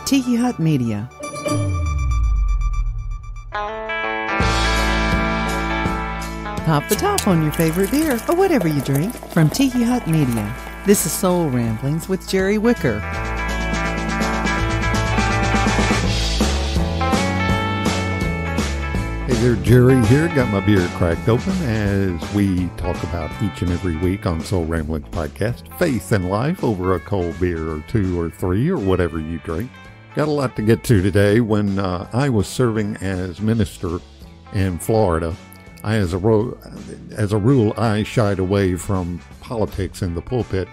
Tiki Hut Media. Pop the top on your favorite beer or whatever you drink from Tiki Hut Media. This is Soul Ramblings with Jerry Wicker. Hey there, Jerry here. Got my beer cracked open as we talk about each and every week on Soul Ramblings Podcast, faith and life over a cold beer or two or three or whatever you drink. Got a lot to get to today. When I was serving as minister in Florida, as a rule, I shied away from politics in the pulpit.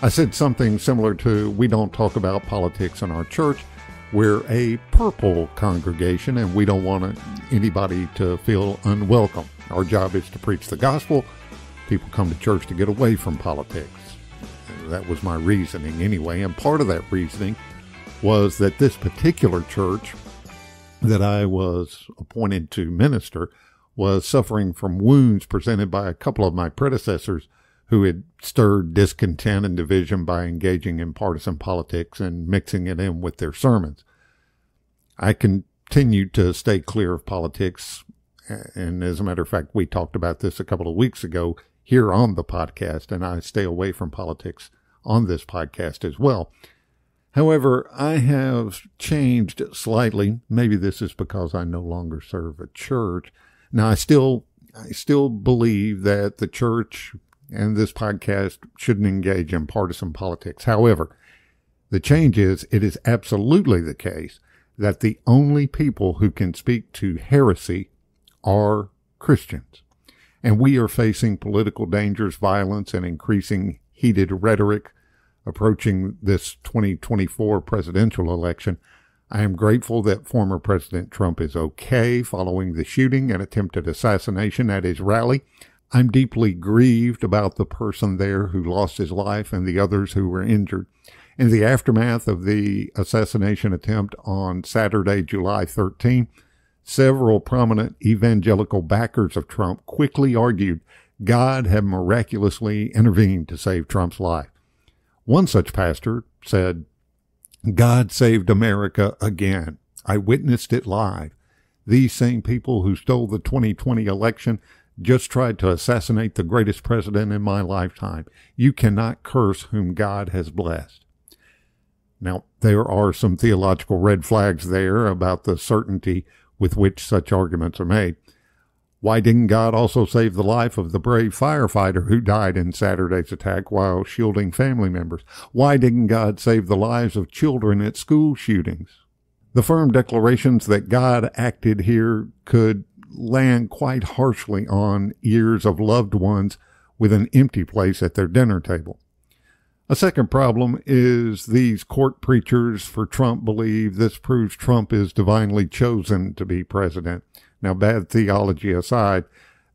I said something similar to, we don't talk about politics in our church. We're a purple congregation, and we don't want anybody to feel unwelcome. Our job is to preach the gospel. People come to church to get away from politics. That was my reasoning anyway, and part of that reasoning was that this particular church that I was appointed to minister was suffering from wounds presented by a couple of my predecessors who had stirred discontent and division by engaging in partisan politics and mixing it in with their sermons. I continued to stay clear of politics, and as a matter of fact, we talked about this a couple of weeks ago here on the podcast, and I stay away from politics on this podcast as well. However, I have changed slightly. Maybe this is because I no longer serve a church. Now, I still believe that the church and this podcast shouldn't engage in partisan politics. However, the change is, it is absolutely the case that the only people who can speak to heresy are Christians. And we are facing political dangers, violence, and increasing heated rhetoric approaching this 2024 presidential election. I am grateful that former President Trump is okay following the shooting and attempted assassination at his rally. I'm deeply grieved about the person there who lost his life and the others who were injured. In the aftermath of the assassination attempt on Saturday, July 13, several prominent evangelical backers of Trump quickly argued God had miraculously intervened to save Trump's life. One such pastor said, "God saved America again. I witnessed it live. These same people who stole the 2020 election just tried to assassinate the greatest president in my lifetime. You cannot curse whom God has blessed." Now, there are some theological red flags there about the certainty with which such arguments are made. Why didn't God also save the life of the brave firefighter who died in Saturday's attack while shielding family members? Why didn't God save the lives of children at school shootings? The firm declarations that God acted here could land quite harshly on ears of loved ones with an empty place at their dinner table. A second problem is these court preachers for Trump believe this proves Trump is divinely chosen to be president. Now, bad theology aside,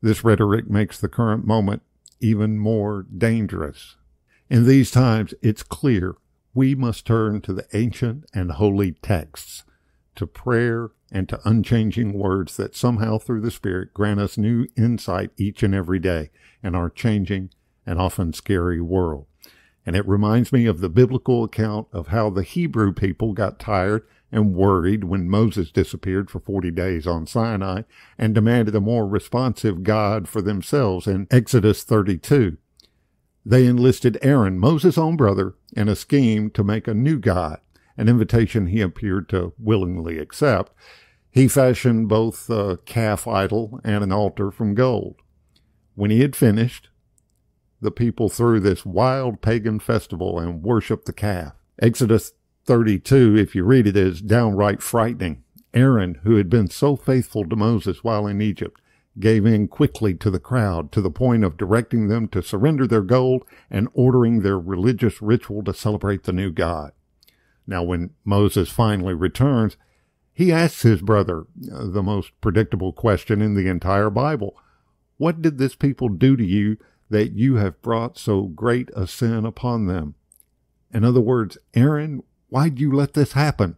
this rhetoric makes the current moment even more dangerous. In these times, it's clear we must turn to the ancient and holy texts, to prayer and to unchanging words that somehow through the Spirit grant us new insight each and every day in our changing and often scary world. And it reminds me of the biblical account of how the Hebrew people got tired and worried when Moses disappeared for 40 days on Sinai and demanded a more responsive God for themselves in Exodus 32. They enlisted Aaron, Moses' own brother, in a scheme to make a new God, an invitation he appeared to willingly accept. He fashioned both a calf idol and an altar from gold. When he had finished, the people threw this wild pagan festival and worshiped the calf. Exodus 32, if you read it, is downright frightening. Aaron, who had been so faithful to Moses while in Egypt, gave in quickly to the crowd to the point of directing them to surrender their gold and ordering their religious ritual to celebrate the new God. Now, when Moses finally returns, he asks his brother the most predictable question in the entire Bible. What did this people do to you that you have brought so great a sin upon them? In other words, Aaron, why'd you let this happen?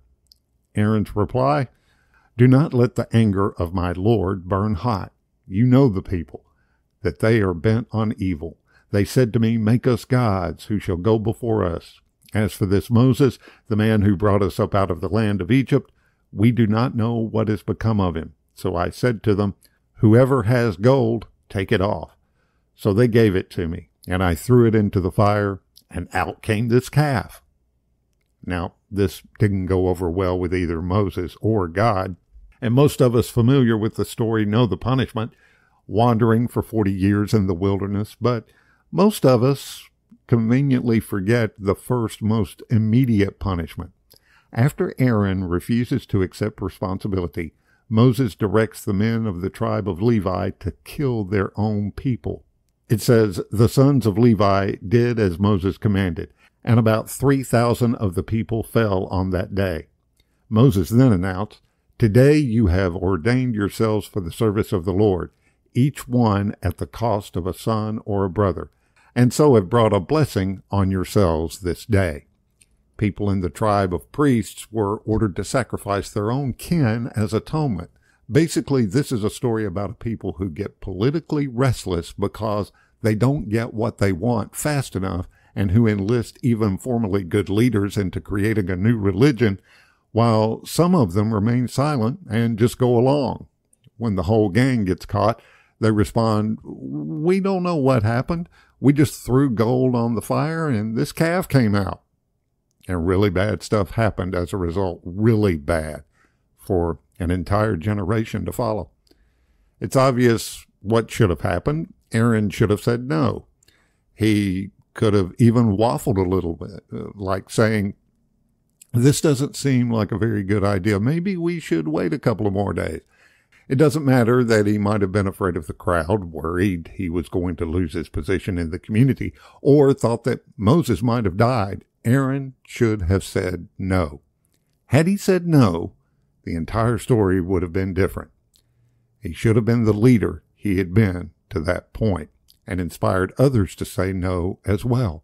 Aaron's reply, "Do not let the anger of my Lord burn hot. You know the people, that they are bent on evil. They said to me, make us gods who shall go before us. As for this Moses, the man who brought us up out of the land of Egypt, we do not know what has become of him. So I said to them, whoever has gold, take it off. So they gave it to me, and I threw it into the fire, and out came this calf. Now, this didn't go over well with either Moses or God, and most of us familiar with the story know the punishment, wandering for 40 years in the wilderness, but most of us conveniently forget the first most immediate punishment. After Aaron refuses to accept responsibility, Moses directs the men of the tribe of Levi to kill their own people. It says, the sons of Levi did as Moses commanded, and about 3,000 of the people fell on that day. Moses then announced, today you have ordained yourselves for the service of the Lord, each one at the cost of a son or a brother, and so have brought a blessing on yourselves this day. People in the tribe of priests were ordered to sacrifice their own kin as atonement. Basically, this is a story about a people who get politically restless because they don't get what they want fast enough, and who enlist even formerly good leaders into creating a new religion, while some of them remain silent and just go along. When the whole gang gets caught, they respond, we don't know what happened. We just threw gold on the fire and this calf came out. And really bad stuff happened as a result, really bad, for an entire generation to follow. It's obvious what should have happened. Aaron should have said no. He could have even waffled a little bit, like saying, this doesn't seem like a very good idea. Maybe we should wait a couple of more days. It doesn't matter that he might have been afraid of the crowd, worried he was going to lose his position in the community, or thought that Moses might have died. Aaron should have said no. Had he said no, the entire story would have been different. He should have been the leader he had been to that point, and inspired others to say no as well.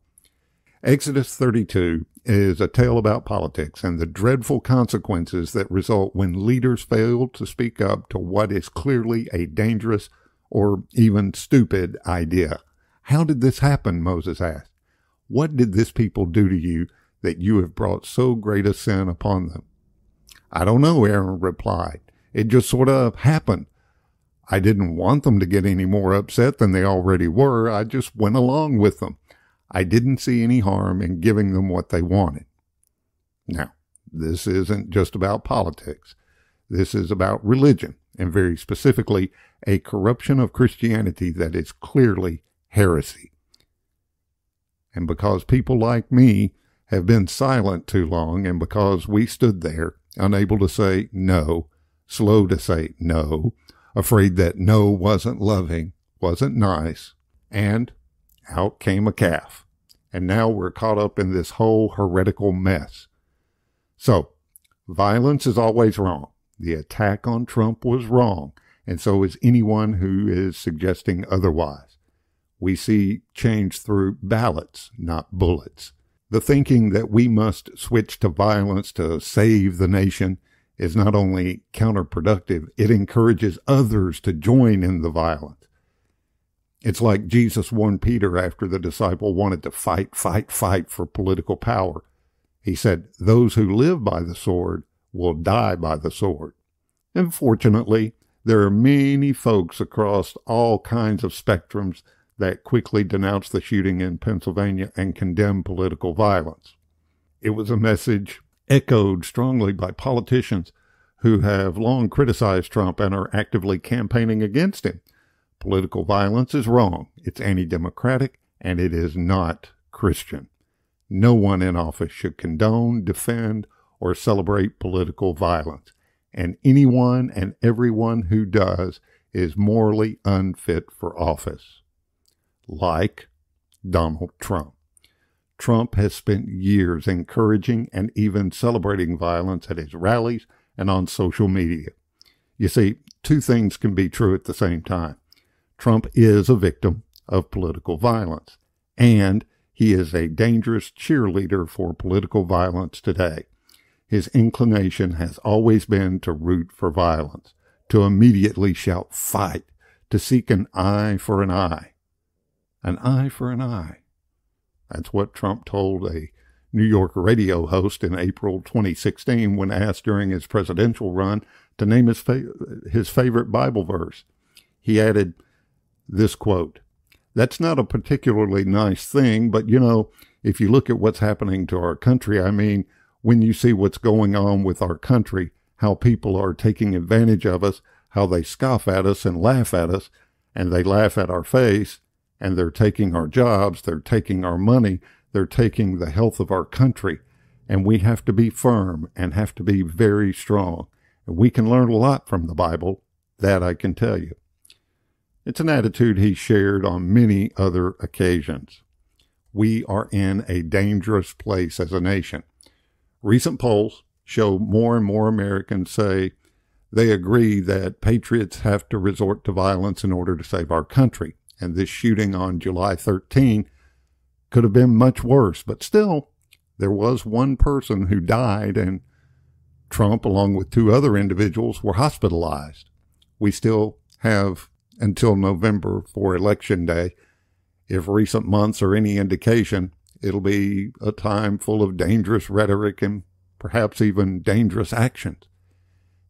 Exodus 32 is a tale about politics and the dreadful consequences that result when leaders fail to speak up to what is clearly a dangerous or even stupid idea. How did this happen? Moses asked. What did this people do to you that you have brought so great a sin upon them? I don't know, Aaron replied. It just sort of happened. I didn't want them to get any more upset than they already were. I just went along with them. I didn't see any harm in giving them what they wanted. Now, this isn't just about politics. This is about religion, and very specifically, a corruption of Christianity that is clearly heresy. And because people like me have been silent too long, and because we stood there, unable to say no, slow to say no, afraid that no wasn't loving, wasn't nice, and out came a calf. And now we're caught up in this whole heretical mess. So, violence is always wrong. The attack on Trump was wrong, and so is anyone who is suggesting otherwise. We see change through ballots, not bullets. The thinking that we must switch to violence to save the nation is not only counterproductive, it encourages others to join in the violence. It's like Jesus warned Peter after the disciple wanted to fight for political power. He said, those who live by the sword will die by the sword. And fortunately, there are many folks across all kinds of spectrums that quickly denounced the shooting in Pennsylvania and condemned political violence. It was a message echoed strongly by politicians who have long criticized Trump and are actively campaigning against him. Political violence is wrong, it's anti-democratic, and it is not Christian. No one in office should condone, defend, or celebrate political violence, and anyone and everyone who does is morally unfit for office. Like Donald Trump. Trump has spent years encouraging and even celebrating violence at his rallies and on social media. You see, two things can be true at the same time. Trump is a victim of political violence, and he is a dangerous cheerleader for political violence today. His inclination has always been to root for violence, to immediately shout fight, to seek an eye for an eye. An eye for an eye. That's what Trump told a New York radio host in April 2016 when asked during his presidential run to name his favorite Bible verse. He added this quote, "That's not a particularly nice thing, but if you look at what's happening to our country, when you see what's going on with our country, how people are taking advantage of us, how they scoff at us and laugh at us, and they laugh at our face, and they're taking our jobs, they're taking our money, they're taking the health of our country, and we have to be firm and have to be very strong. And we can learn a lot from the Bible, that I can tell you." It's an attitude he shared on many other occasions. We are in a dangerous place as a nation. Recent polls show more and more Americans say they agree that patriots have to resort to violence in order to save our country. And this shooting on July 13 could have been much worse. But still, there was one person who died, and Trump, along with two other individuals, were hospitalized. We still have until November for Election Day. If recent months are any indication, it'll be a time full of dangerous rhetoric and perhaps even dangerous actions.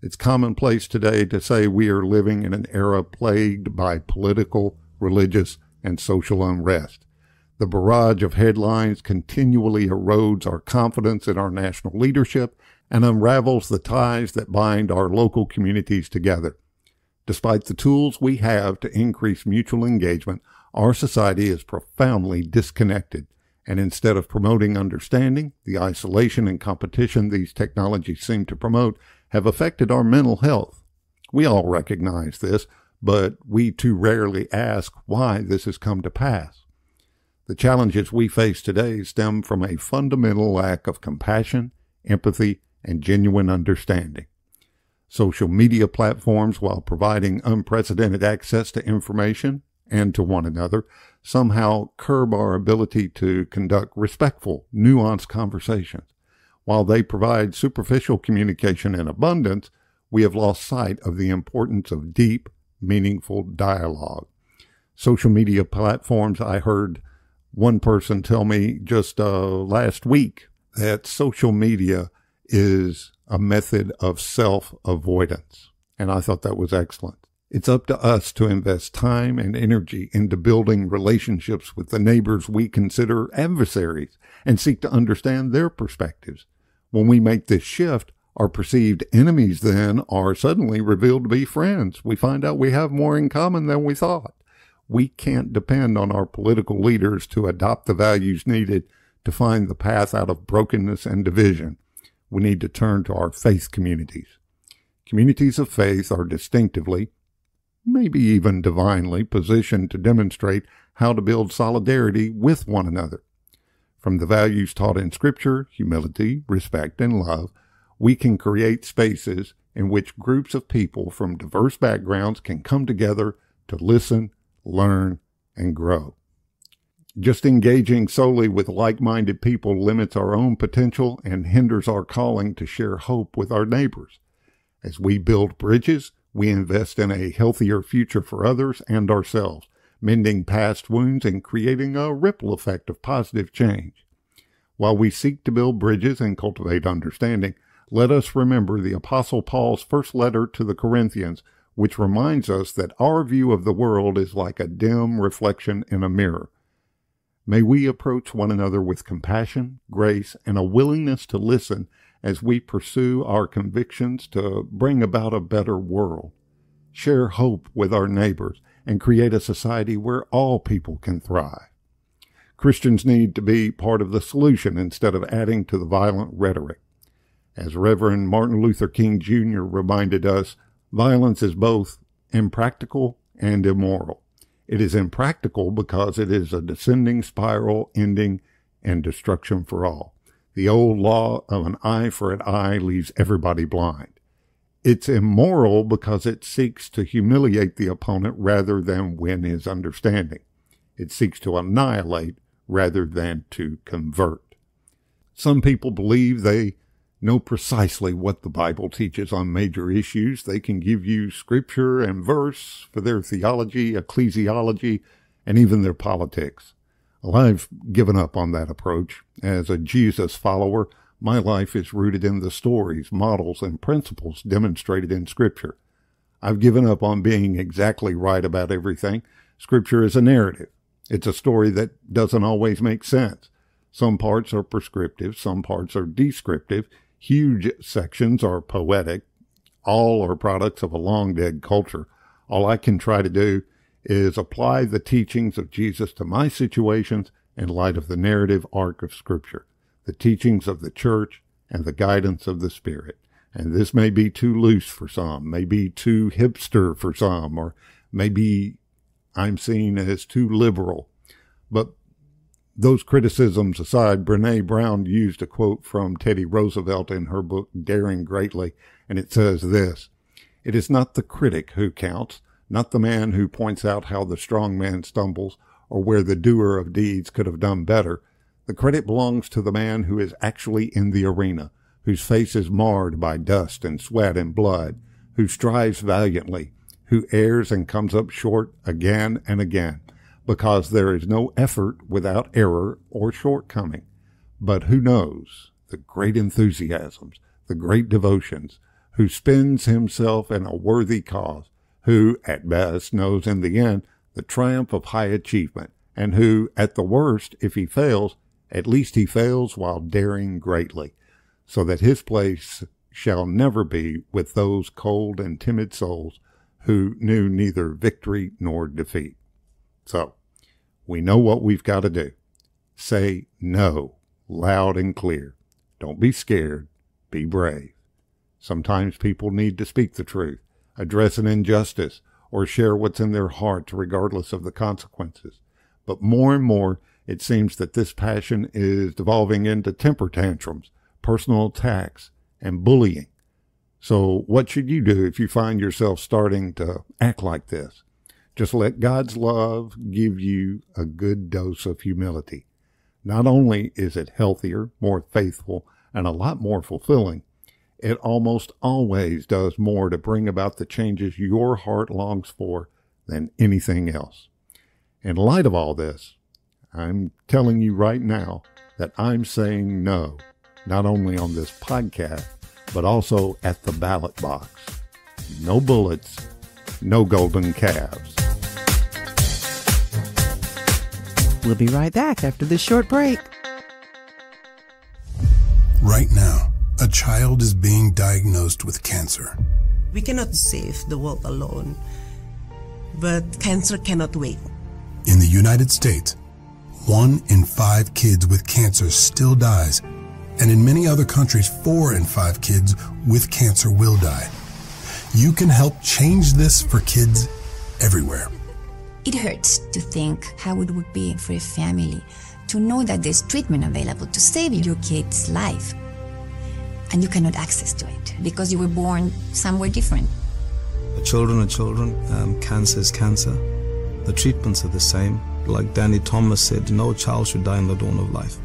It's commonplace today to say we are living in an era plagued by political, religious, and social unrest. The barrage of headlines continually erodes our confidence in our national leadership and unravels the ties that bind our local communities together. Despite the tools we have to increase mutual engagement, our society is profoundly disconnected. And instead of promoting understanding, the isolation and competition these technologies seem to promote have affected our mental health. We all recognize this, but we too rarely ask why this has come to pass. The challenges we face today stem from a fundamental lack of compassion, empathy, and genuine understanding. Social media platforms, while providing unprecedented access to information and to one another, somehow curb our ability to conduct respectful, nuanced conversations. While they provide superficial communication in abundance, we have lost sight of the importance of deep, meaningful dialogue. Social media platforms, I heard one person tell me just last week that social media is a method of self-avoidance. And I thought that was excellent. It's up to us to invest time and energy into building relationships with the neighbors we consider adversaries and seek to understand their perspectives. When we make this shift, our perceived enemies then are suddenly revealed to be friends. We find out we have more in common than we thought. We can't depend on our political leaders to adopt the values needed to find the path out of brokenness and division. We need to turn to our faith communities. Communities of faith are distinctively, maybe even divinely, positioned to demonstrate how to build solidarity with one another. From the values taught in Scripture, humility, respect, and love, we can create spaces in which groups of people from diverse backgrounds can come together to listen, learn, and grow. Just engaging solely with like-minded people limits our own potential and hinders our calling to share hope with our neighbors. As we build bridges, we invest in a healthier future for others and ourselves, mending past wounds and creating a ripple effect of positive change. While we seek to build bridges and cultivate understanding, let us remember the Apostle Paul's first letter to the Corinthians, which reminds us that our view of the world is like a dim reflection in a mirror. May we approach one another with compassion, grace, and a willingness to listen as we pursue our convictions to bring about a better world, share hope with our neighbors, and create a society where all people can thrive. Christians need to be part of the solution instead of adding to the violent rhetoric. As Reverend Martin Luther King Jr. reminded us, violence is both impractical and immoral. It is impractical because it is a descending spiral ending in destruction for all. The old law of an eye for an eye leaves everybody blind. It's immoral because it seeks to humiliate the opponent rather than win his understanding. It seeks to annihilate rather than to convert. Some people believe they know precisely what the Bible teaches on major issues. They can give you scripture and verse for their theology, ecclesiology, and even their politics. Well, I've given up on that approach. As a Jesus follower, my life is rooted in the stories, models, and principles demonstrated in Scripture. I've given up on being exactly right about everything. Scripture is a narrative. It's a story that doesn't always make sense. Some parts are prescriptive, some parts are descriptive. Huge sections are poetic. All are products of a long-dead culture. All I can try to do is apply the teachings of Jesus to my situations in light of the narrative arc of Scripture, the teachings of the church, and the guidance of the Spirit. And this may be too loose for some, may be too hipster for some, or maybe I'm seen as too liberal. But those criticisms aside, Brené Brown used a quote from Teddy Roosevelt in her book, Daring Greatly, and it says this: "It is not the critic who counts, not the man who points out how the strong man stumbles or where the doer of deeds could have done better. The credit belongs to the man who is actually in the arena, whose face is marred by dust and sweat and blood, who strives valiantly, who errs and comes up short again and again, because there is no effort without error or shortcoming. But who knows the great enthusiasms, the great devotions, who spends himself in a worthy cause, who, at best, knows in the end the triumph of high achievement, and who, at the worst, if he fails, at least he fails while daring greatly, so that his place shall never be with those cold and timid souls who knew neither victory nor defeat." So, we know what we've got to do. Say no, loud and clear. Don't be scared. Be brave. Sometimes people need to speak the truth, address an injustice, or share what's in their hearts regardless of the consequences. But more and more, it seems that this passion is devolving into temper tantrums, personal attacks, and bullying. So what should you do if you find yourself starting to act like this? Just let God's love give you a good dose of humility. Not only is it healthier, more faithful, and a lot more fulfilling, it almost always does more to bring about the changes your heart longs for than anything else. In light of all this, I'm telling you right now that I'm saying no, not only on this podcast, but also at the ballot box. No bullets, no golden calves. We'll be right back after this short break. Right now, a child is being diagnosed with cancer. We cannot save the world alone, but cancer cannot wait. In the United States, 1 in 5 kids with cancer still dies, and in many other countries, 4 in 5 kids with cancer will die. You can help change this for kids everywhere. It hurts to think how it would be for a family to know that there's treatment available to save your kid's life, and you cannot access to it because you were born somewhere different. Children are children. Cancer is cancer. The treatments are the same. Like Danny Thomas said, no child should die in the dawn of life.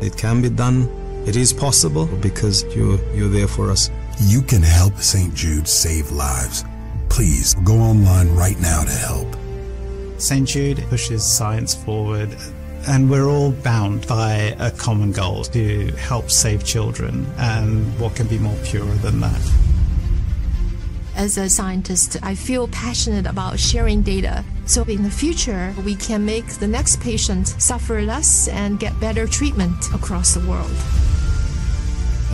It can be done. It is possible because you're there for us. You can help St. Jude save lives. Please go online right now to help. St. Jude pushes science forward, and we're all bound by a common goal to help save children, and what can be more pure than that? As a scientist, I feel passionate about sharing data, so in the future we can make the next patient suffer less and get better treatment across the world.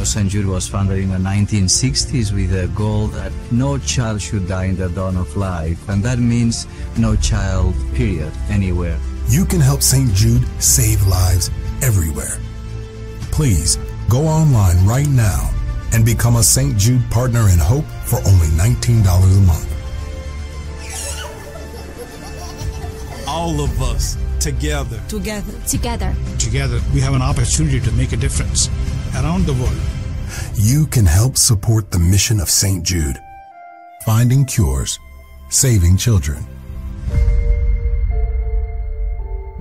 St. Jude was founded in the 1960s with a goal that no child should die in the dawn of life, and that means no child, period, anywhere. You can help St. Jude save lives everywhere. Please go online right now and become a St. Jude Partner in Hope for only $19 a month. All of us together. Together, we have an opportunity to make a difference around the world. You can help support the mission of St. Jude, finding cures, saving children.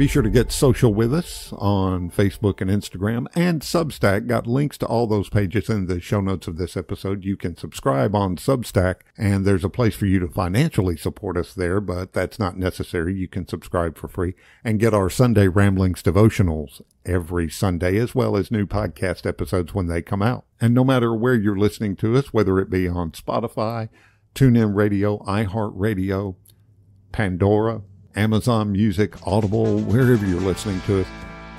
Be sure to get social with us on Facebook and Instagram, and Substack. Got links to all those pages in the show notes of this episode. You can subscribe on Substack, and there's a place for you to financially support us there, but that's not necessary. You can subscribe for free and get our Sunday Ramblings devotionals every Sunday, as well as new podcast episodes when they come out. And no matter where you're listening to us, whether it be on Spotify, TuneIn Radio, iHeartRadio, Pandora, Amazon Music, Audible, wherever you're listening to us,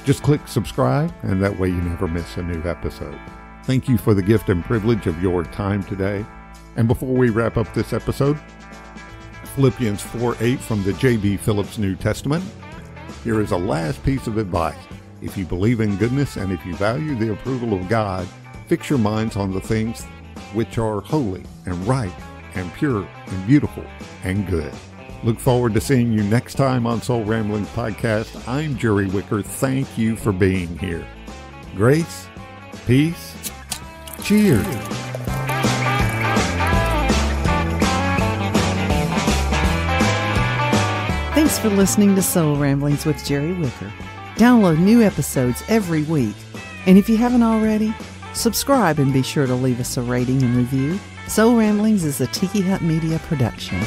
just click subscribe, and that way you never miss a new episode. Thank you for the gift and privilege of your time today. And before we wrap up this episode, Philippians 4:8 from the J.B. Phillips New Testament. Here is a last piece of advice. If you believe in goodness and if you value the approval of God, fix your minds on the things which are holy and right and pure and beautiful and good. Look forward to seeing you next time on Soul Ramblings Podcast. I'm Jerry Wicker. Thank you for being here. Grace, peace, cheers. Thanks for listening to Soul Ramblings with Jerry Wicker. Download new episodes every week. And if you haven't already, subscribe and be sure to leave us a rating and review. Soul Ramblings is a Tiki Hut Media production.